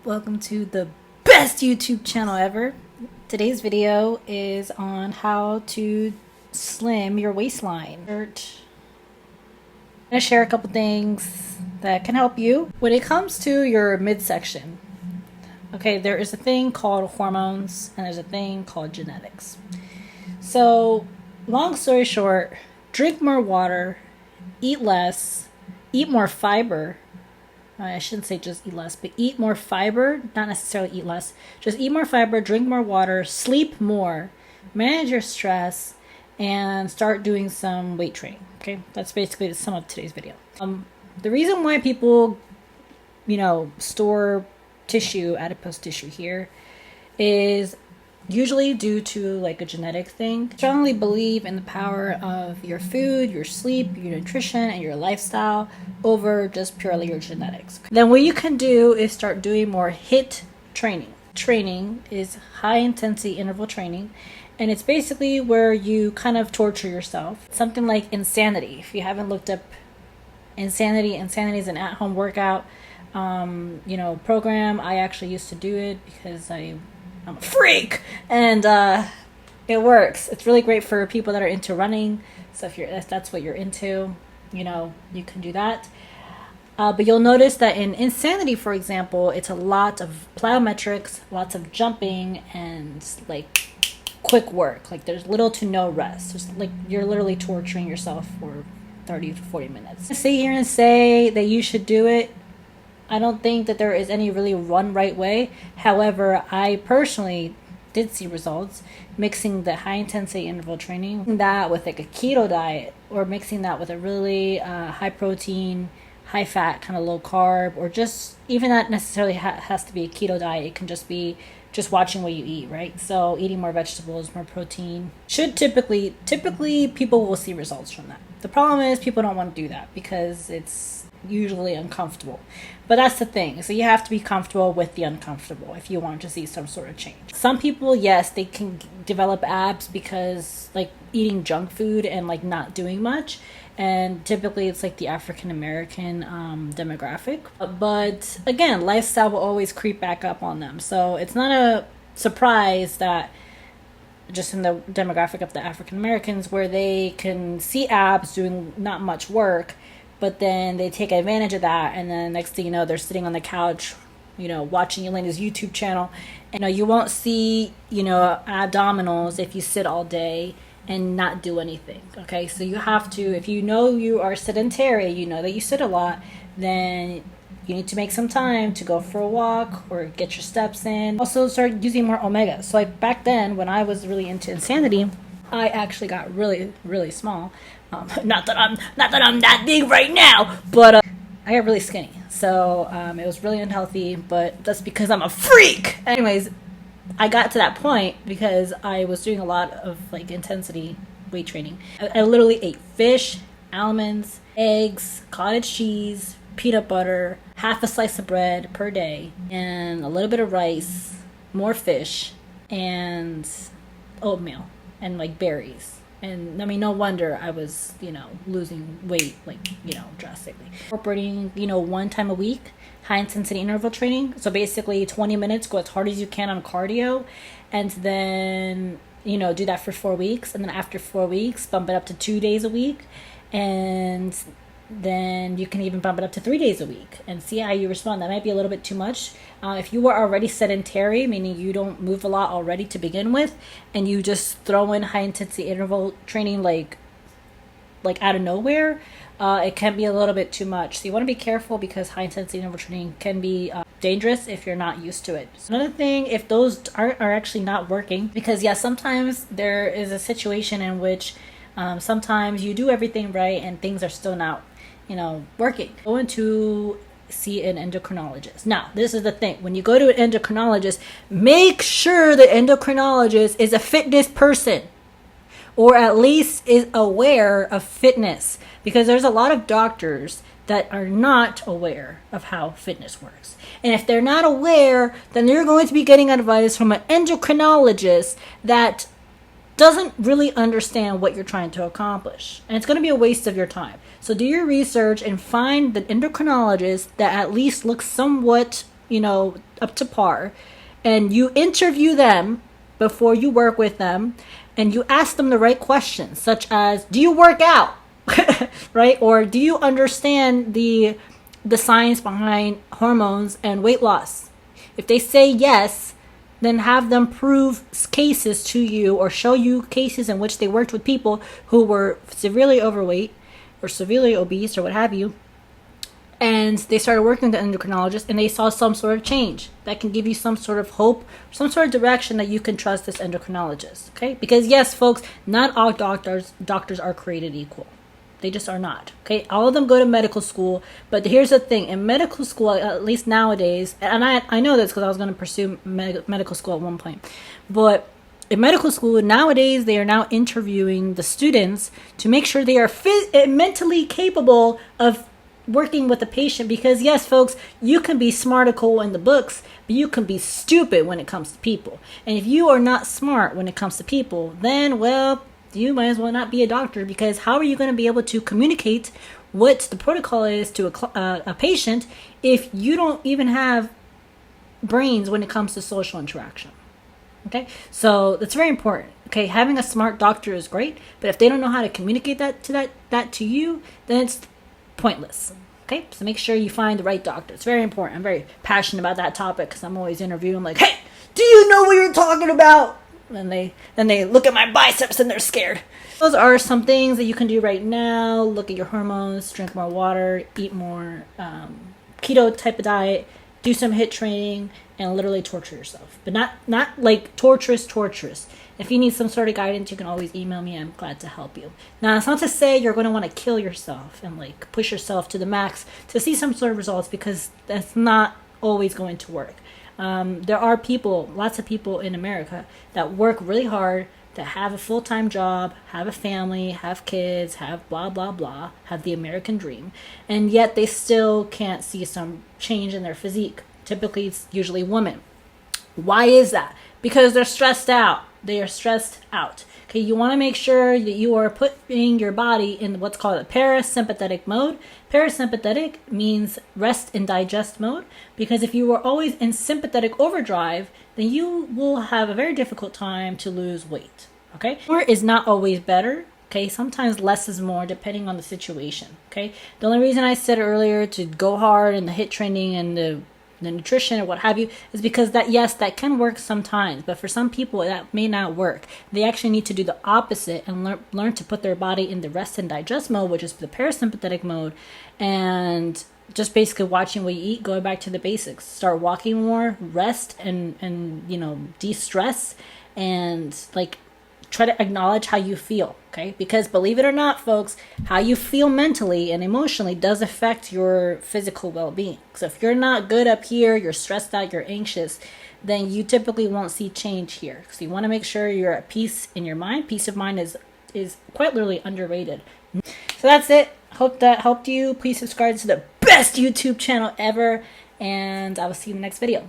Welcome to the best YouTube channel ever. Today's video is on how to slim your waistline. I'm going to share a couple things that can help you when it comes to your midsection. Okay, there is a thing called hormones and there's a thing called genetics. So, long story short, drink more water, eat less, eat more fiber. I shouldn't say just eat less, but eat more fiber, not necessarily eat less. Just eat more fiber, drink more water, sleep more, manage your stress, and start doing some weight training. Okay, that's basically the sum of today's video. The reason why people, store tissue, adipose tissue here, is usually due to like a genetic thing. I strongly believe in the power of your food, your sleep, your nutrition, and your lifestyle over just purely your genetics. Then what you can do is start doing more HIIT training. Training is high intensity interval training, and it's basically where you kind of torture yourself. Something like Insanity. If you haven't looked up Insanity is an at-home workout program. I actually used to do it because I'm a freak, and it works. It's really great for people that are into running. So if that's what you're into, you can do that. But you'll notice that in Insanity, for example, it's a lot of plyometrics, lots of jumping, and like quick work. Like there's little to no rest. Just like you're literally torturing yourself for 30 to 40 minutes. I sit here and say that you should do it. I don't think that there is any really one right way. However, I personally did see results mixing the high intensity interval training, that with like a keto diet, or mixing that with a really high protein, high fat, kind of low carb, or just even not necessarily has to be a keto diet. It can just be just watching what you eat, right? So eating more vegetables, more protein should typically people will see results from that. The problem is people don't want to do that because it's usually uncomfortable. But that's the thing. So you have to be comfortable with the uncomfortable if you want to see some sort of change. Some people, yes, they can develop abs because like eating junk food and like not doing much. And typically it's like the African American demographic. But again, lifestyle will always creep back up on them. So it's not a surprise that just in the demographic of the African Americans where they can see abs doing not much work, but then they take advantage of that, and then next thing you know, they're sitting on the couch, watching Yelena's YouTube channel. And you won't see, abdominals if you sit all day and not do anything. Okay, so you have to, if you are sedentary, that you sit a lot, then you need to make some time to go for a walk or get your steps in. Also start using more omega. So like back then when I was really into Insanity, I actually got really, really small. Not that I'm that big right now, but I got really skinny. So it was really unhealthy, but that's because I'm a freak. Anyways, I got to that point because I was doing a lot of like intensity weight training. I literally ate fish, almonds, eggs, cottage cheese, peanut butter, half a slice of bread per day, and a little bit of rice, more fish, and oatmeal, and like berries. And I mean, no wonder I was, losing weight, drastically. Incorporating, one time a week, high intensity interval training. So basically 20 minutes, go as hard as you can on cardio. And then, do that for 4 weeks. And then after 4 weeks, bump it up to 2 days a week. And then you can even bump it up to 3 days a week and see how you respond. That might be a little bit too much. If you were already sedentary, meaning you don't move a lot already to begin with, and you just throw in high intensity interval training like out of nowhere, it can be a little bit too much. So you want to be careful because high intensity interval training can be dangerous if you're not used to it. So another thing, if those are actually not working, because sometimes there is a situation in which sometimes you do everything right and things are still not working. Go into see an endocrinologist. Now, this is the thing. When you go to an endocrinologist, make sure the endocrinologist is a fitness person, or at least is aware of fitness, because there's a lot of doctors that are not aware of how fitness works. And if they're not aware, then you're going to be getting advice from an endocrinologist that doesn't really understand what you're trying to accomplish. And it's going to be a waste of your time. So do your research and find the endocrinologist that at least looks somewhat up to par, and you interview them before you work with them, and you ask them the right questions, such as, do you work out? Right? Or do you understand the science behind hormones and weight loss? If they say yes, then have them prove cases to you or show you cases in which they worked with people who were severely overweight or severely obese or what have you, and they started working with the endocrinologist and they saw some sort of change that can give you some sort of hope, some sort of direction that you can trust this endocrinologist. Okay? Because yes, folks, not all doctors are created equal. They just are not. Okay? All of them go to medical school, but here's the thing. In medical school, at least nowadays, and I know this because I was going to pursue medical school at one point, but in medical school nowadays, they are now interviewing the students to make sure they are mentally capable of working with the patient. Because yes, folks, you can be smarticle in the books, but you can be stupid when it comes to people. And if you are not smart when it comes to people, then, well, you might as well not be a doctor, because how are you going to be able to communicate what the protocol is to a patient if you don't even have brains when it comes to social interaction? Okay, so that's very important. Okay, having a smart doctor is great, but if they don't know how to communicate that to you, then it's pointless. Okay, so make sure you find the right doctor. It's very important. I'm very passionate about that topic because I'm always interviewing. I'm like, hey, do you know what you're talking about? And then they look at my biceps and they're scared. Those are some things that you can do right now. Look at your hormones, drink more water, eat more keto type of diet, do some HIIT training, and literally torture yourself. But not like torturous. If you need some sort of guidance, you can always email me. I'm glad to help you. Now, it's not to say you're going to want to kill yourself and like push yourself to the max to see some sort of results, because that's not always going to work. There are lots of people in America that work really hard, that have a full-time job, have a family, have kids, have blah, blah, blah, have the American dream, and yet they still can't see some change in their physique. Typically, it's usually women. Why is that? Because they're stressed out. They are stressed out. Okay, you want to make sure that you are putting your body in what's called a parasympathetic mode. Parasympathetic means rest and digest mode, because if you are always in sympathetic overdrive, then you will have a very difficult time to lose weight. Okay, more is not always better. Okay, sometimes less is more depending on the situation. Okay, the only reason I said earlier to go hard in the HIIT training and the nutrition or what have you is because that can work sometimes, but for some people that may not work. They actually need to do the opposite and learn to put their body in the rest and digest mode, which is the parasympathetic mode, and just basically watching what you eat, going back to the basics. Start walking more, rest, and de-stress, and like try to acknowledge how you feel. Okay, because believe it or not, folks, how you feel mentally and emotionally does affect your physical well-being. So if you're not good up here, you're stressed out, you're anxious, then you typically won't see change here. So you want to make sure you're at peace in your mind. Peace of mind is quite literally underrated. So that's it. Hope that helped you. Please subscribe to the best YouTube channel ever, and I will see you in the next video.